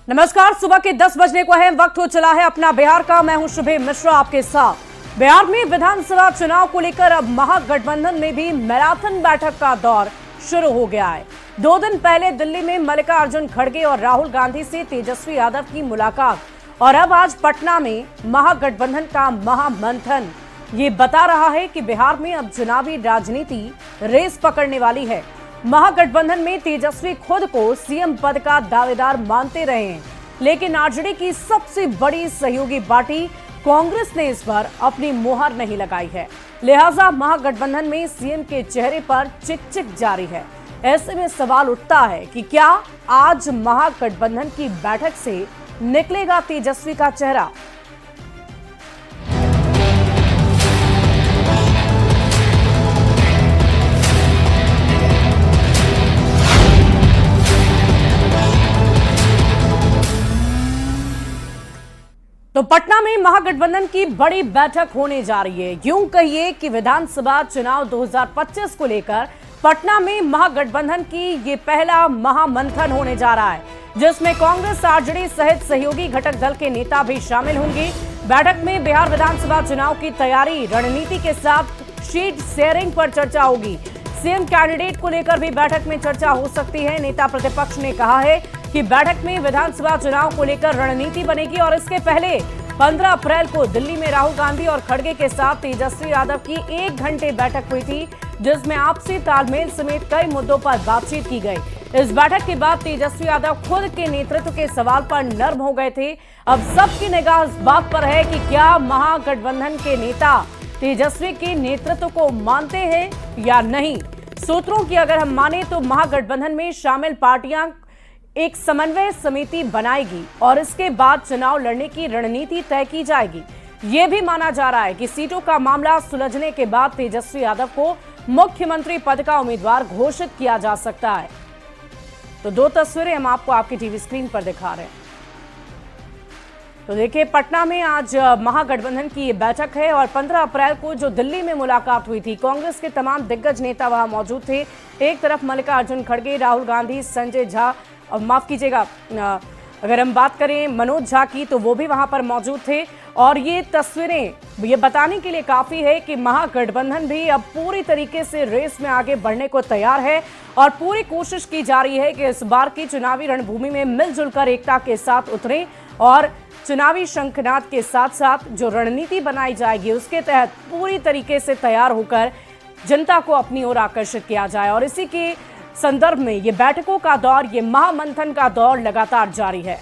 नमस्कार, सुबह के 10 बजने को है, वक्त हो चला है अपना बिहार का। मैं हूं शुभे मिश्रा आपके साथ। बिहार में विधानसभा चुनाव को लेकर अब महागठबंधन में भी मैराथन बैठक का दौर शुरू हो गया है। 2 दिन पहले दिल्ली में मल्लिकार्जुन खड़गे और राहुल गांधी से तेजस्वी यादव की मुलाकात, और अब आज पटना में महागठबंधन का महामंथन ये बता रहा है कि बिहार में अब चुनावी राजनीति रेस पकड़ने वाली है। महागठबंधन में तेजस्वी खुद को सीएम पद का दावेदार मानते रहे हैं, लेकिन आरजेडी की सबसे बड़ी सहयोगी पार्टी कांग्रेस ने इस पर अपनी मुहर नहीं लगाई है। लिहाजा महागठबंधन में सीएम के चेहरे पर चिक-चिक जारी है। ऐसे में सवाल उठता है कि क्या आज महागठबंधन की बैठक से निकलेगा तेजस्वी का चेहरा? तो पटना में महागठबंधन की बड़ी बैठक होने जा रही है। यूं कहिए कि विधानसभा चुनाव 2025 को लेकर पटना में महागठबंधन की ये पहला महामंथन होने जा रहा है, जिसमें कांग्रेस, आरजेडी सहित सहयोगी घटक दल के नेता भी शामिल होंगे। बैठक में बिहार विधानसभा चुनाव की तैयारी, रणनीति के साथ सीट शेयरिंग पर चर्चा होगी। सीएम कैंडिडेट को लेकर भी बैठक में चर्चा हो सकती है। नेता प्रतिपक्ष ने कहा है कि बैठक में विधानसभा चुनाव को लेकर रणनीति बनेगी, और इसके पहले 15 अप्रैल को दिल्ली में राहुल गांधी और खड़गे के साथ तेजस्वी यादव की 1 घंटे बैठक हुई थी, जिसमें आपसी तालमेल समेत कई मुद्दों पर बातचीत की गई। इस बैठक के बाद तेजस्वी यादव खुद के नेतृत्व के सवाल पर नर्म हो गए थे। अब सबकी निगाह इस बात पर है कि क्या महागठबंधन के नेता तेजस्वी के नेतृत्व को मानते हैं या नहीं। सूत्रों की अगर हम माने तो महागठबंधन में शामिल पार्टियां एक समन्वय समिति बनाएगी और इसके बाद चुनाव लड़ने की रणनीति तय की जाएगी। यह भी माना जा रहा है कि सीटों का मामला सुलझने के बाद तेजस्वी यादव को मुख्यमंत्री पद का उम्मीदवार घोषित किया जा सकता है। तो 2 तस्वीरें हम आपको आपकी टीवी स्क्रीन पर दिखा रहे हैं। तो देखिए, पटना में आज महागठबंधन की ये बैठक है, और 15 अप्रैल को जो दिल्ली में मुलाकात हुई थी, कांग्रेस के तमाम दिग्गज नेता वहां मौजूद थे। एक तरफ मल्लिकार्जुन खड़गे, राहुल गांधी, संजय झा, माफ कीजिएगा, अगर हम बात करें मनोज झा की, तो वो भी वहां पर मौजूद थे। और ये तस्वीरें ये बताने के लिए काफी है कि महागठबंधन भी अब पूरी तरीके से रेस में आगे बढ़ने को तैयार है, और पूरी कोशिश की जा रही है कि इस बार की चुनावी रणभूमि में मिलजुल कर एकता के साथ उतरें, और चुनावी शंखनाद के साथ साथ जो रणनीति बनाई जाएगी उसके तहत पूरी तरीके से तैयार होकर जनता को अपनी ओर आकर्षित किया जाए। और इसी के संदर्भ में ये बैठकों का दौर, ये महामंथन का दौर लगातार जारी है।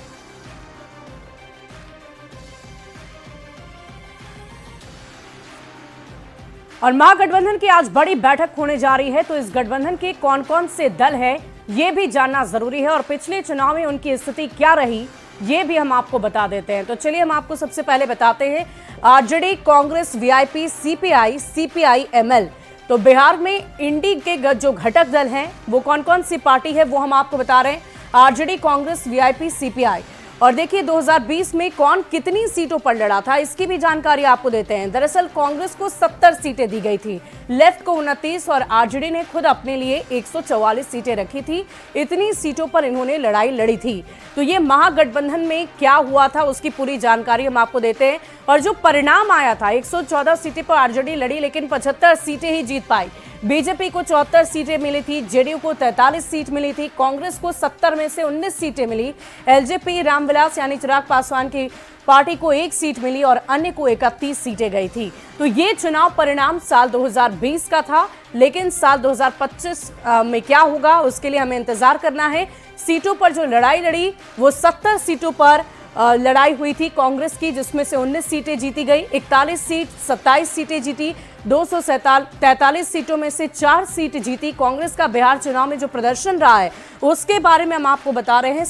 और महागठबंधन की आज बड़ी बैठक होने जा रही है, तो इस गठबंधन के कौन कौन से दल हैं ये भी जानना जरूरी है, और पिछले चुनाव में उनकी स्थिति क्या रही ये भी हम आपको बता देते हैं। तो चलिए हम आपको सबसे पहले बताते हैं RJD, Congress, VIP, CPI, CPI-ML. तो बिहार में इंडी के जो घटक दल हैं वो कौन कौन सी पार्टी है वो हम आपको बता रहे हैं। RJD, Congress, VIP, CPI. और देखिए 2020 में कौन कितनी सीटों पर लड़ा था इसकी भी जानकारी आपको देते हैं। दरअसल कांग्रेस को 70 सीटें दी गई थी, लेफ्ट को 29, और आरजेडी ने खुद अपने लिए 144 सीटें रखी थी। इतनी सीटों पर इन्होंने लड़ाई लड़ी थी। तो ये महागठबंधन में क्या हुआ था उसकी पूरी जानकारी हम आपको देते हैं। और जो परिणाम आया था, 114 सीटें पर आरजेडी लड़ी, लेकिन 75 सीटें ही जीत पाई। बीजेपी को 74 सीटें मिली थी, जेडीयू को 43 सीट मिली थी, कांग्रेस को 70 में से 19 सीटें मिली, एलजेपी रामविलास यानी चिराग पासवान की पार्टी को 1 सीट मिली, और अन्य को 31 सीटें गई थी। तो ये चुनाव परिणाम साल 2020 का था, लेकिन साल 2025 में क्या होगा उसके लिए हमें इंतजार करना है। सीटों पर जो लड़ाई लड़ी वो 70 सीटों पर लड़ाई हुई थी कांग्रेस की, जिसमें से 19 सीटें जीती गई, 41 सीट 27 सीटें जीती, 243 सीटों में से 4 सीट जीती। कांग्रेस का बिहार चुनाव में जो प्रदर्शन रहा है उसके बारे में हम आपको बता रहे हैं।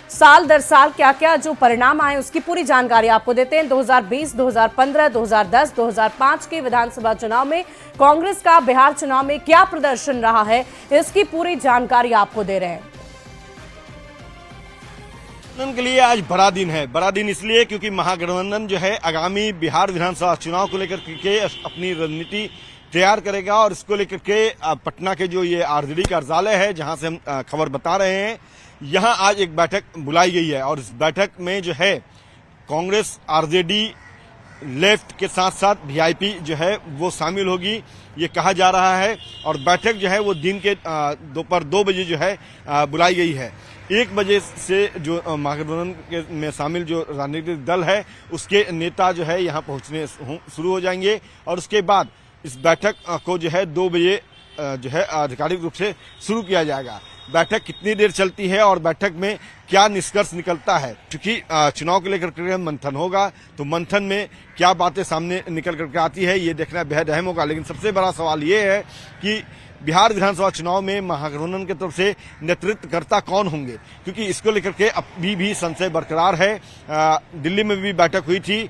साल दर साल क्या क्या जो परिणाम आए उसकी पूरी जानकारी आपको देते हैं। 2020, 2015, 2010, 2005 के विधानसभा चुनाव में कांग्रेस का बिहार चुनाव में क्या प्रदर्शन रहा है इसकी पूरी जानकारी आपको दे रहे हैं। के लिए आज बड़ा दिन है। बड़ा दिन इसलिए क्योंकि महागठबंधन जो है आगामी बिहार विधानसभा चुनाव को लेकर के अपनी रणनीति तैयार करेगा। और इसको लेकर के पटना के जो ये आरजेडी कार्यालय है, जहां से हम खबर बता रहे हैं, यहां आज एक बैठक बुलाई गई है। और इस बैठक में जो है कांग्रेस, आरजेडी, लेफ्ट के साथ साथ वीआईपी जो है वो शामिल होगी, ये कहा जा रहा है। और बैठक जो है वो दिन के दोपहर 2 बजे जो है बुलाई गई है। 1 बजे से जो महागठबंधन में शामिल जो राजनीतिक दल है उसके नेता जो है यहाँ पहुँचने शुरू हो जाएंगे। और उसके बाद इस बैठक को जो है 2 बजे जो है आधिकारिक रूप से शुरू किया जाएगा। बैठक कितनी देर चलती है और बैठक में क्या निष्कर्ष निकलता है, क्योंकि चुनाव को लेकर के मंथन होगा, तो मंथन में क्या बातें सामने निकल करके आती है ये देखना बेहद अहम होगा। लेकिन सबसे बड़ा सवाल ये है कि बिहार विधानसभा चुनाव में महागठबंधन की तरफ से नेतृत्वकर्ता कौन होंगे, क्योंकि इसको लेकर के अभी भी संशय बरकरार है। दिल्ली में भी बैठक हुई थी,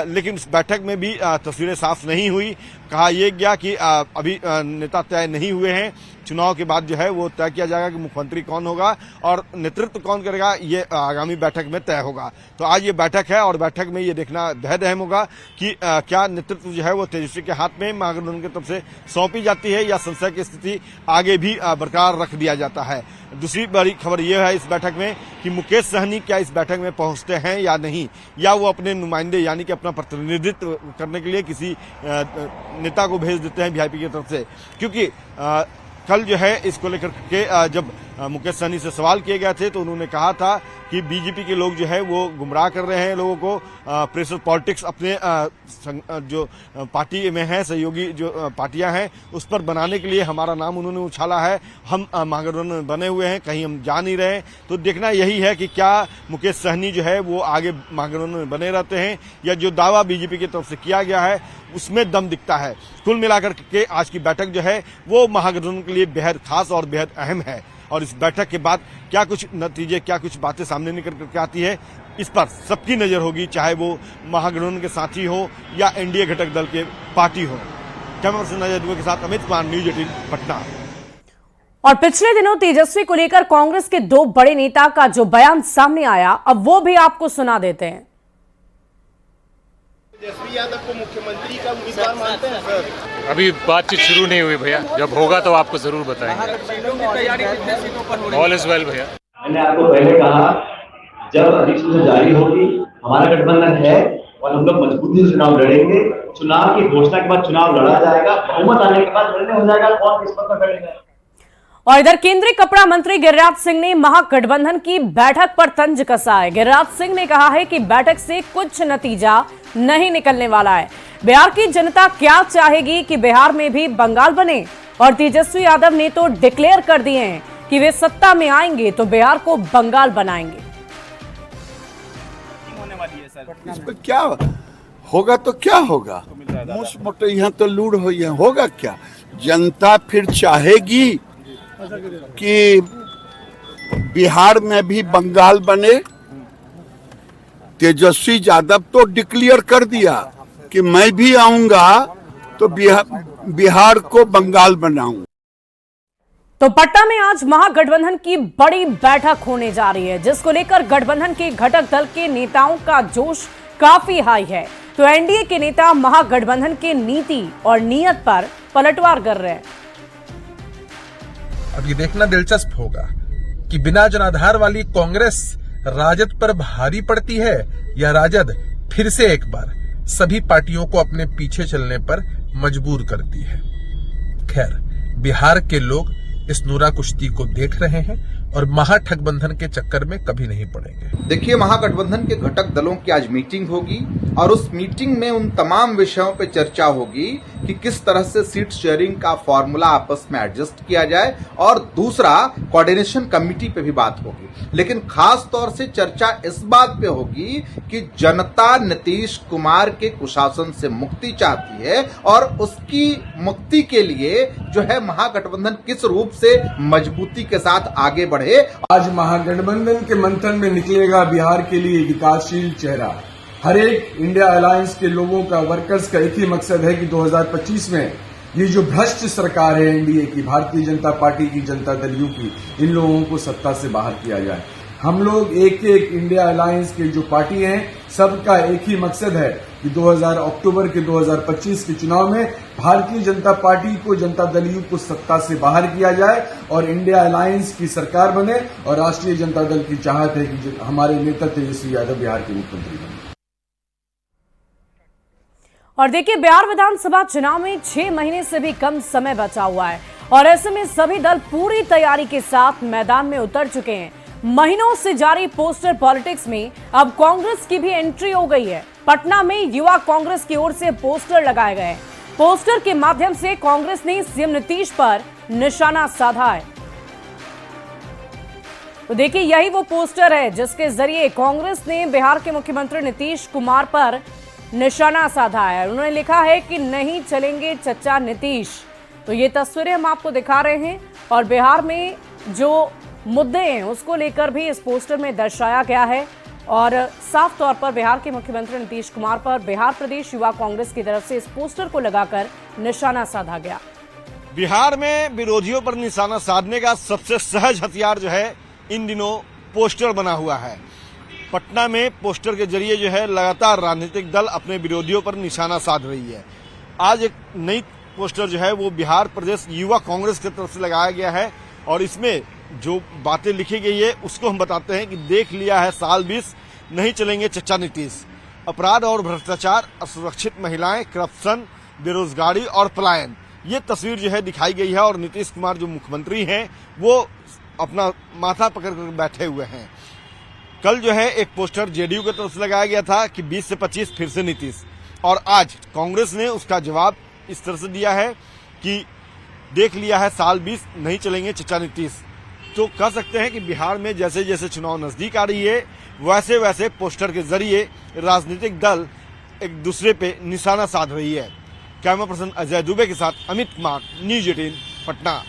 लेकिन इस बैठक में भी तस्वीरें साफ नहीं हुई। कहा यह गया कि अभी नेता तय नहीं हुए हैं, चुनाव के बाद जो है वो तय किया जाएगा कि मुख्यमंत्री कौन होगा और नेतृत्व कौन करेगा, ये आगामी बैठक में तय होगा। तो आज ये बैठक है और बैठक में ये देखना बेहद अहम होगा कि क्या नेतृत्व जो है वो तेजस्वी के हाथ में महागठबंधन की तरफ से सौंपी जाती है या संशय की स्थिति आगे भी बरकरार रख दिया जाता है। दूसरी बड़ी खबर यह है इस बैठक में कि मुकेश सहनी क्या इस बैठक में पहुंचते हैं या नहीं, या वो अपने नुमाइंदे यानी कि अपना प्रतिनिधित्व करने के लिए किसी नेता को भेज देते हैं वीआईपी की तरफ से। क्योंकि कल जो है इसको लेकर के जब मुकेश सहनी से सवाल किए गए थे तो उन्होंने कहा था कि बीजेपी के लोग जो है वो गुमराह कर रहे हैं लोगों को, प्रेशर पॉलिटिक्स अपने जो पार्टी में है, सहयोगी जो पार्टियां हैं उस पर बनाने के लिए हमारा नाम उन्होंने उछाला है। हम महागठबंधन में बने हुए हैं, कहीं हम जा नहीं रहे। तो देखना यही है कि क्या मुकेश सहनी जो है वो आगे महागठबंधन में बने रहते हैं या जो दावा बीजेपी की तरफ से किया गया है उसमें दम दिखता है। कुल मिलाकर के आज की बैठक जो है वो महागठबंधन के लिए बेहद खास और बेहद अहम है। और इस बैठक के बाद क्या कुछ नतीजे, क्या कुछ बातें सामने निकल करके आती है, इस पर सबकी नजर होगी, चाहे वो महागठबंधन के साथी हो या एनडीए घटक दल के पार्टी हो। कैमरा पर्सन अजय दुबे के साथ अमित कुमार, न्यूज 18 पटना। और पिछले दिनों तेजस्वी को लेकर कांग्रेस के 2 बड़े नेता का जो बयान सामने आया, अब वो भी आपको सुना देते हैं। तेजस्वी यादव को मुख्यमंत्री का उम्मीदवार मानते हैं सर? अभी बातचीत शुरू नहीं हुई भैया, जब होगा तो आपको जरूर बताएंगे। ऑल इज वेल भैया। मैंने आपको पहले कहा जब अधिसूचना जारी होगी हमारा गठबंधन है और हम लोग मजबूती से चुनाव लड़ेंगे। चुनाव की घोषणा के बाद चुनाव लड़ा जाएगा, बहुमत आने के बाद निर्णय हो जाएगा कौन किस पद पर खड़ेगा। और इधर केंद्रीय कपड़ा मंत्री गिरिराज सिंह ने महागठबंधन की बैठक पर तंज कसा है। गिरिराज सिंह ने कहा है कि बैठक से कुछ नतीजा नहीं निकलने वाला है। बिहार की जनता क्या चाहेगी कि बिहार में भी बंगाल बने, और तेजस्वी यादव ने तो डिक्लेयर कर दिए हैं कि वे सत्ता में आएंगे तो बिहार को बंगाल बनाएंगे। इस पर क्या होगा तो क्या होगा, मुझ मोटे यहाँ तो लूढ़ हो, होगा क्या। जनता फिर चाहेगी कि बिहार में भी बंगाल बने। तेजस्वी यादव तो डिक्लेयर कर दिया कि मैं भी आऊंगा तो बिहार को बंगाल बनाऊं। तो पटना में आज महागठबंधन की बड़ी बैठक होने जा रही है, जिसको लेकर गठबंधन के घटक दल के नेताओं का जोश काफी हाई है। तो एनडीए के नेता महागठबंधन के नीति और नीयत पर पलटवार कर रहे हैं। अब ये देखना दिलचस्प होगा कि बिना जनाधार वाली कांग्रेस राजद पर भारी पड़ती है या राजद फिर से एक बार सभी पार्टियों को अपने पीछे चलने पर मजबूर करती है। खैर, बिहार के लोग इस नूरा कुश्ती को देख रहे हैं और महागठबंधन के चक्कर में कभी नहीं पड़ेंगे। देखिए, महागठबंधन के घटक दलों की आज मीटिंग होगी और उस मीटिंग में उन तमाम विषयों पे चर्चा होगी कि किस तरह से सीट शेयरिंग का फॉर्मूला आपस में एडजस्ट किया जाए, और दूसरा कोऑर्डिनेशन कमेटी पे भी बात होगी। लेकिन खास तौर से चर्चा इस बात पे होगी कि जनता नीतीश कुमार के कुशासन से मुक्ति चाहती है और उसकी मुक्ति के लिए जो है महागठबंधन किस रूप से मजबूती के साथ आगे बढ़े। आज महागठबंधन के मंथन में निकलेगा बिहार के लिए विकासशील चेहरा। हर एक इंडिया अलायंस के लोगों का, वर्कर्स का एक ही मकसद है कि 2025 में ये जो भ्रष्ट सरकार है एनडीए की, भारतीय जनता पार्टी की, जनता दल यू की, इन लोगों को सत्ता से बाहर किया जाए। हम लोग एक एक इंडिया अलायंस के जो पार्टी हैं सबका एक ही मकसद है कि अक्टूबर के 2025 के चुनाव में भारतीय जनता पार्टी को, जनता दल यू को सत्ता से बाहर किया जाए और इंडिया अलायंस की सरकार बने। और राष्ट्रीय जनता दल की चाहत है कि हमारे नेता तेजस्वी यादव बिहार के मुख्यमंत्री बने। और देखिए, बिहार विधानसभा चुनाव में 6 महीने से भी कम समय बचा हुआ है और ऐसे में सभी दल पूरी तैयारी के साथ मैदान में उतर चुके हैं। महीनों से जारी पोस्टर पॉलिटिक्स में अब कांग्रेस की भी एंट्री हो गई है। पटना में युवा कांग्रेस की ओर से पोस्टर लगाए गए हैं। पोस्टर के माध्यम से कांग्रेस ने सीएम नीतीश पर निशाना साधा है। तो देखिए, यही वो पोस्टर है जिसके जरिए कांग्रेस ने बिहार के मुख्यमंत्री नीतीश कुमार पर निशाना साधा है। उन्होंने लिखा है कि नहीं चलेंगे चच्चा नीतीश। तो ये तस्वीरें हम आपको दिखा रहे हैं और बिहार में जो मुद्दे हैं उसको लेकर भी इस पोस्टर में दर्शाया गया है और साफ तौर पर बिहार के मुख्यमंत्री नीतीश कुमार पर बिहार प्रदेश युवा कांग्रेस की तरफ से इस पोस्टर को लगाकर निशाना साधा गया। बिहार में विरोधियों पर निशाना साधने का सबसे सहज हथियार जो है इन दिनों पोस्टर बना हुआ है। पटना में पोस्टर के जरिए जो है लगातार राजनीतिक दल अपने विरोधियों पर निशाना साध रही है। आज एक नई पोस्टर जो है वो बिहार प्रदेश युवा कांग्रेस की तरफ से लगाया गया है और इसमें जो बातें लिखी गई है उसको हम बताते हैं कि देख लिया है साल 20, नहीं चलेंगे चच्चा नीतीश। अपराध और भ्रष्टाचार, असुरक्षित महिलाएं, करप्शन, बेरोजगारी और पलायन, ये तस्वीर जो है दिखाई गई है और नीतीश कुमार जो मुख्यमंत्री हैं वो अपना माथा पकड़ कर बैठे हुए हैं। कल जो है एक पोस्टर जेडीयू की तरफ से लगाया गया था कि 20 से 25 फिर से नीतीश, और आज कांग्रेस ने उसका जवाब इस तरह से दिया है कि देख लिया है साल 20, नहीं चलेंगे चच्चा नीतीश। तो कह सकते हैं कि बिहार में जैसे जैसे चुनाव नजदीक आ रही है वैसे वैसे पोस्टर के जरिए राजनीतिक दल एक दूसरे पे निशाना साध रही है। कैमरा पर्सन अजय दुबे के साथ अमित कुमार, न्यूज 18 पटना।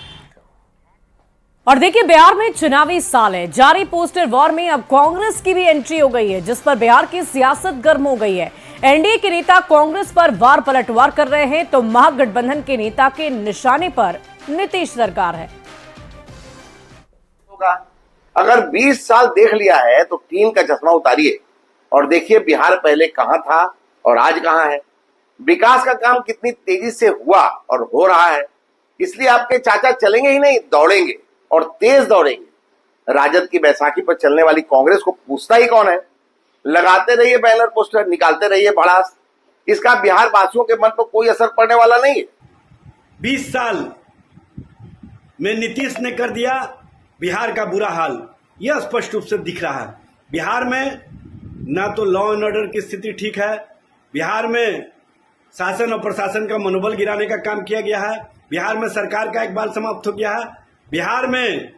और देखिए, बिहार में चुनावी साल है। जारी पोस्टर वॉर में अब कांग्रेस की भी एंट्री हो गई है जिस पर बिहार की सियासत गर्म हो गई है। एनडीए के नेता कांग्रेस पर वार पलटवार कर रहे हैं तो महागठबंधन के नेता के निशाने पर नीतीश सरकार है। अगर 20 साल देख लिया है तो टीम का चश्मा उतारिए और देखिए बिहार पहले कहां था और आज कहां है। विकास का काम कितनी तेजी से हुआ और हो रहा है, इसलिए आपके चाचा चलेंगे ही नहीं, दौड़ेंगे और तेज दौड़ेंगे। राजद की बैसाखी पर चलने वाली कांग्रेस को पूछता ही कौन है। लगाते रहिए बैनर पोस्टर, निकालते रहिए भड़ास, इसका बिहार वासियों के मन पर कोई असर पड़ने वाला नहीं है। 20 साल में नीतीश ने कर दिया बिहार का बुरा हाल, यह स्पष्ट रूप से दिख रहा है। बिहार में ना तो लॉ एंड ऑर्डर की स्थिति ठीक है, बिहार में शासन और प्रशासन का मनोबल गिराने का काम किया गया है, बिहार में सरकार का इकबाल समाप्त हो गया है, बिहार में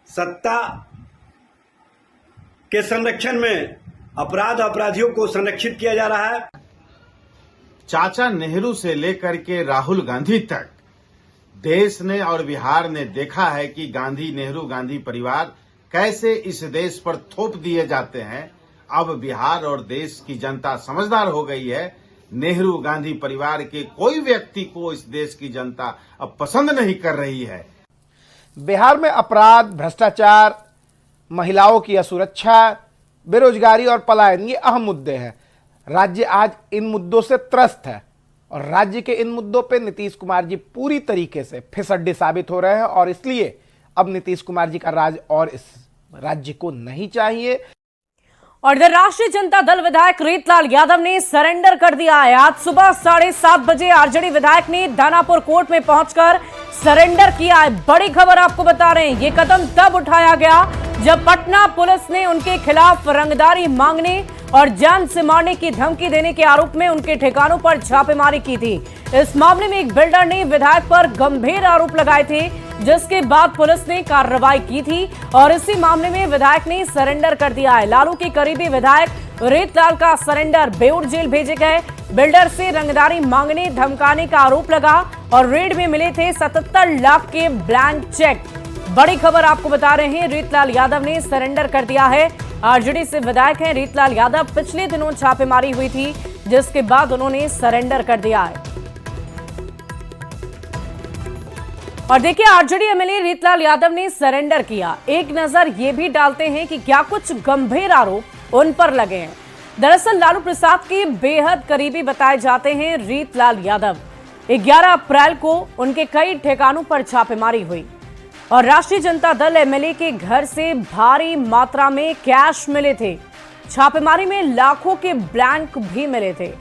सत्ता के संरक्षण में अपराध अपराधियों को संरक्षित किया जा रहा है। चाचा नेहरू से लेकर के राहुल गांधी तक देश ने और बिहार ने देखा है कि गांधी नेहरू गांधी परिवार कैसे इस देश पर थोप दिए जाते हैं। अब बिहार और देश की जनता समझदार हो गई है। नेहरू गांधी परिवार के कोई व्यक्ति को इस देश की जनता अब पसंद नहीं कर रही है। बिहार में अपराध, भ्रष्टाचार, महिलाओं की असुरक्षा, बेरोजगारी और पलायन ये अहम मुद्दे हैं। राज्य आज इन मुद्दों से त्रस्त है और राज्य के इन मुद्दों पे नीतीश कुमार जी पूरी तरीके से फिसड्डे साबित हो रहे हैं और इसलिए अब नीतीश कुमार जी का राज और इस राज्य को नहीं चाहिए। और इधर राष्ट्रीय जनता दल विधायक रीतलाल यादव ने सरेंडर कर दिया है। आज सुबह 7:30 बजे आरजेडी विधायक ने दानापुर कोर्ट में पहुंचकर सरेंडर किया है। बड़ी खबर आपको बता रहे हैं, ये कदम तब उठाया गया जब पटना पुलिस ने उनके खिलाफ रंगदारी मांगने और जान से मारने की धमकी देने के आरोप में उनके ठिकानों पर छापेमारी की थी। इस मामले में एक बिल्डर ने विधायक पर गंभीर आरोप लगाए थे, जिसके बाद पुलिस ने कार्रवाई की थी और इसी मामले में विधायक ने सरेंडर कर दिया है। लालू के करीबी विधायक रीतलाल का सरेंडर बेऊर जेल भेजे गए। बिल्डर से रंगदारी मांगने धमकाने का आरोप लगा और रेड में मिले थे 77 लाख के ब्लैंक चेक। बड़ी खबर आपको बता रहे हैं, रीतलाल यादव ने सरेंडर कर दिया है। आरजेडी से विधायक हैं रीतलाल यादव। पिछले दिनों छापेमारी हुई थी जिसके बाद उन्होंने सरेंडर कर दिया है। और देखिए, आरजेडी एमएलए रीतलाल यादव ने सरेंडर किया। एक नजर ये भी डालते हैं कि क्या कुछ गंभीर आरोप उन पर लगे हैं। दरअसल लालू प्रसाद के बेहद करीबी बताए जाते हैं रीतलाल यादव। 11 अप्रैल को उनके कई ठिकानों पर छापेमारी हुई और राष्ट्रीय जनता दल एमएलए के घर से भारी मात्रा में कैश मिले थे। छापेमारी में लाखों के ब्लैंक भी मिले थे।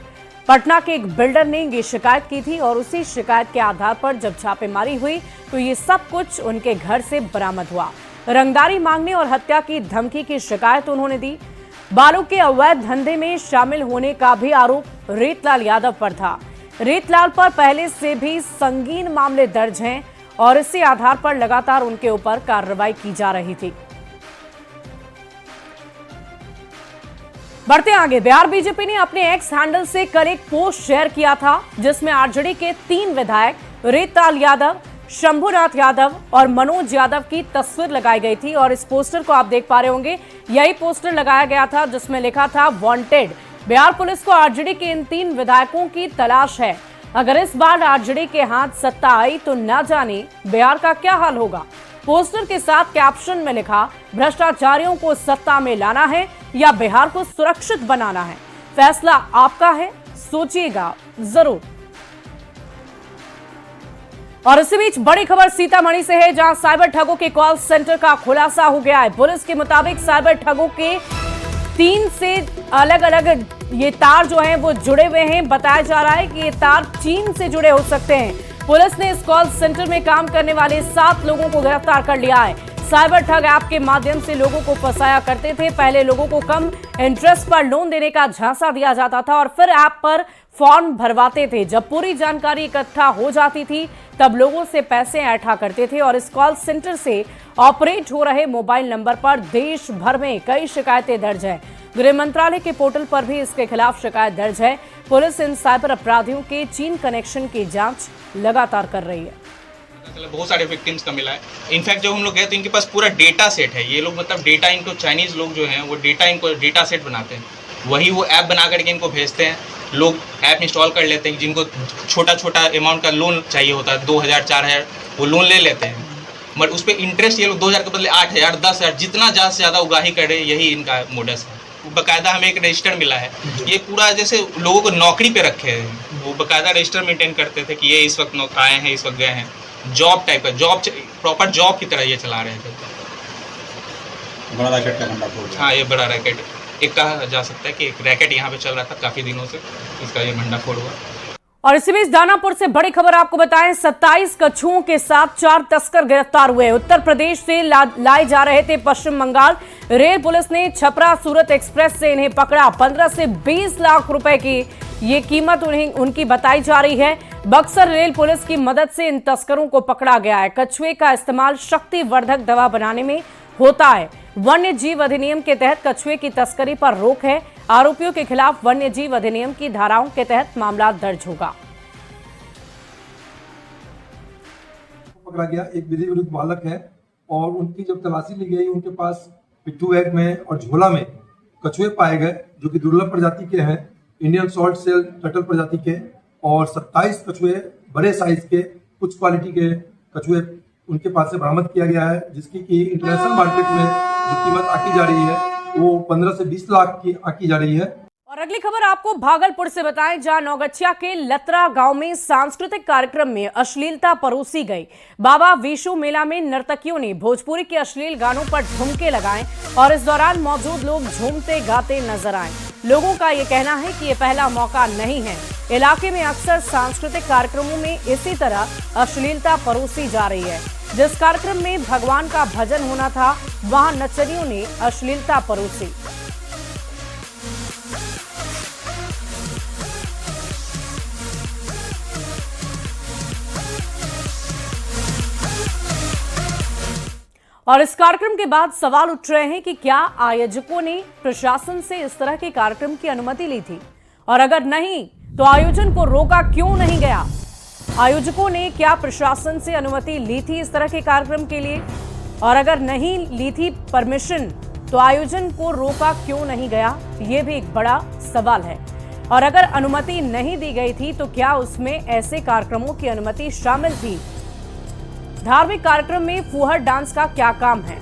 पटना के एक बिल्डर ने ये शिकायत की थी और उसी शिकायत के आधार पर जब छापेमारी हुई तो ये सब कुछ उनके घर से बरामद हुआ। रंगदारी मांगने और हत्या की धमकी की शिकायत उन्होंने दी। बालू के अवैध धंधे में शामिल होने का भी आरोप रीतलाल यादव पर था। रीतलाल पर पहले से भी संगीन मामले दर्ज हैं और इसी आधार पर लगातार उनके ऊपर कार्रवाई की जा रही थी। बढ़ते आगे, बिहार बीजेपी ने अपने एक्स हैंडल से कल एक पोस्ट शेयर किया था जिसमें आरजेडी के 3 विधायक रीतलाल यादव, शंभुनाथ यादव और मनोज यादव की तस्वीर लगाई गई थी और इस पोस्टर को आप देख पा रहे होंगे। यही पोस्टर लगाया गया था जिसमें लिखा था वांटेड। बिहार पुलिस को आरजेडी के इन 3 विधायकों की तलाश है। अगर इस बार आरजेडी के हाथ सत्ता आई तो न जाने बिहार का क्या हाल होगा। पोस्टर के साथ कैप्शन में लिखा, भ्रष्टाचारियों को सत्ता में लाना है या बिहार को सुरक्षित बनाना है, फैसला आपका है, सोचिएगा जरूर। और इसी बीच बड़ी खबर सीतामढ़ी से है जहां साइबर ठगों के कॉल सेंटर का खुलासा हो गया है। पुलिस के मुताबिक साइबर ठगों के 3 से अलग अलग ये तार जो हैं वो जुड़े हुए हैं। बताया जा रहा है कि ये तार चीन से जुड़े हो सकते हैं। पुलिस ने इस कॉल सेंटर में काम करने वाले 7 लोगों को गिरफ्तार कर लिया है। साइबर ठग ऐप के माध्यम से लोगों को फंसाया करते थे। पहले लोगों को कम इंटरेस्ट पर लोन देने का झांसा दिया जाता था और फिर ऐप पर फॉर्म भरवाते थे। जब पूरी जानकारी इकट्ठा हो जाती थी तब लोगों से पैसे ऐंठा करते थे और इस कॉल सेंटर से ऑपरेट हो रहे मोबाइल नंबर पर देश भर में कई शिकायतें दर्ज हैं। गृह मंत्रालय के पोर्टल पर भी इसके खिलाफ शिकायत दर्ज है। पुलिस इन साइबर अपराधियों के चीन कनेक्शन की जांच लगातार कर रही है। बहुत सारे विक्टिम्स का मिला है। इनफैक्ट जब हम लोग गए तो इनके पास पूरा डेटा सेट है। ये लोग मतलब डेटा इनको चाइनीज लोग जो हैं वो डेटा सेट बनाते हैं, वही वो ऐप बना करके इनको भेजते हैं। लोग ऐप इंस्टॉल कर लेते हैं। जिनको छोटा छोटा अमाउंट का लोन चाहिए होता है 2000 4000 वो लोन ले लेते हैं, मगर उस पर इंटरेस्ट ये लोग 2000 के बदले 8000 10,000 जितना ज़्यादा से ज़्यादा उगाही करे, यही इनका मोडस है। बाकायदा हमें एक रजिस्टर मिला है। ये पूरा जैसे लोगों को नौकरी पे रखे हैं, वो बाकायदा रजिस्टर मेंटेन करते थे कि ये इस वक्त आए हैं, इस वक्त गए हैं। जॉब टाइप का जॉब, प्रॉपर जॉब की तरह ये चला रहे थे। बड़ा रैकेट का धंधा खोल। हाँ, ये बड़ा रैकेट एक कहा जा सकता है कि एक रैकेट यहाँ पे चल रहा था काफी दिनों से, इसका ये भंडाफोड़ हुआ। और इसी बीच दानापुर से बड़ी खबर आपको बताएं, 27 कछुओं के साथ 4 तस्कर गिरफ्तार हुए। उत्तर प्रदेश से लाए जा रहे थे पश्चिम बंगाल। रेल पुलिस ने छपरा सूरत एक्सप्रेस से इन्हें पकड़ा। 15 से 20 लाख रुपए की ये कीमत उनकी बताई जा रही है। बक्सर रेल पुलिस की मदद से इन तस्करों को पकड़ा गया है। कछुए का इस्तेमाल शक्तिवर्धक दवा बनाने में होता है। वन्य जीव अधिनियम के तहत कछुए की तस्करी पर रोक है। आरोपियों के खिलाफ वन्य जीव अधिनियम की धाराओं के तहत मामला दर्ज होगा। पकड़ा गया एक विधि विरुद्ध बालक है और उनकी जब तलाशी ली गई उनके पास पिट्ठू बैग में और झोला में कछुए पाए गए जो कि दुर्लभ प्रजाति के हैं, इंडियन सॉल्ट सेल टर्टल प्रजाति के, और 27 कछुए बड़े साइज के कुछ क्वालिटी के कछुए उनके पास से बरामद किया गया है, जिसकी की इंटरनेशनल मार्केट में जो कीमत आकी जा रही है वो 15 से 20 लाख की आकी जा रही है। और अगली खबर आपको भागलपुर से बताएं, जहां नौगछिया के लतरा गांव में सांस्कृतिक कार्यक्रम में अश्लीलता परोसी गई। बाबा विशु मेला में नर्तकियों ने भोजपुरी के अश्लील गानों पर ठुमके लगाए और इस दौरान मौजूद लोग झूमते गाते नजर आए। लोगों का ये कहना है कि ये पहला मौका नहीं है। इलाके में अक्सर सांस्कृतिक कार्यक्रमों में इसी तरह अश्लीलता परोसी जा रही है। जिस कार्यक्रम में भगवान का भजन होना था वहां नचनियों ने अश्लीलता परोसी। और इस कार्यक्रम के बाद सवाल उठ रहे हैं कि क्या आयोजकों ने प्रशासन से इस तरह के कार्यक्रम की अनुमति ली थी, और अगर नहीं तो आयोजन को रोका क्यों नहीं गया। आयोजकों ने क्या प्रशासन से अनुमति ली थी इस तरह के कार्यक्रम के लिए, और अगर नहीं ली थी परमिशन तो आयोजन को रोका क्यों नहीं गया, ये भी एक बड़ा सवाल है। और अगर अनुमति नहीं दी गई थी तो क्या उसमें ऐसे कार्यक्रमों की अनुमति शामिल थी। धार्मिक कार्यक्रम में फुहर डांस का क्या काम है।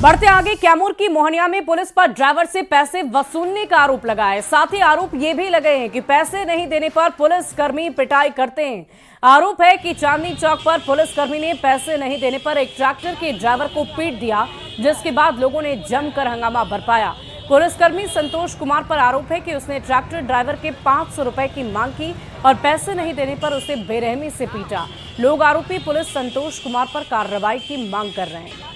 बढ़ते आगे, कैमूर की मोहनिया में पुलिस पर ड्राइवर से पैसे वसूलने का आरोप लगा है। साथ ही आरोप ये भी लगे हैं कि पैसे नहीं देने पर पुलिसकर्मी पिटाई करते हैं। आरोप है कि चांदनी चौक पर पुलिसकर्मी ने पैसे नहीं देने पर एक ट्रैक्टर के ड्राइवर को पीट दिया, जिसके बाद लोगों ने जमकर हंगामा बरपाया। पुलिसकर्मी संतोष कुमार पर आरोप है कि उसने ट्रैक्टर ड्राइवर के 500 रुपए की मांग की और पैसे नहीं देने पर उसे बेरहमी से पीटा। लोग आरोपी पुलिस संतोष कुमार पर कार्रवाई की मांग कर रहे हैं।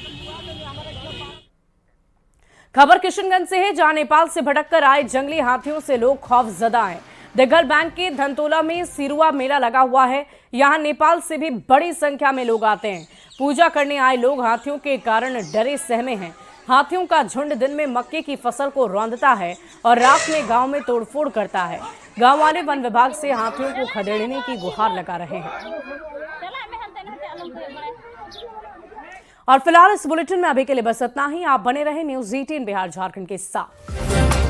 खबर किशनगंज से है, जहां नेपाल से भटककर आए जंगली हाथियों से लोग खौफजदा हैं। दिग्घल बैंक के धनतोला में सिरुआ मेला लगा हुआ है। यहां नेपाल से भी बड़ी संख्या में लोग आते हैं। पूजा करने आए लोग हाथियों के कारण डरे सहमे हैं। हाथियों का झुंड दिन में मक्के की फसल को रौंदता है और रात में गांव में तोड़फोड़ करता है। गांव वाले वन विभाग से हाथियों को खदेड़ने की गुहार लगा रहे हैं। और फिलहाल इस बुलेटिन में अभी के लिए बस इतना ही। आप बने रहे न्यूज़ 18 बिहार झारखंड के साथ।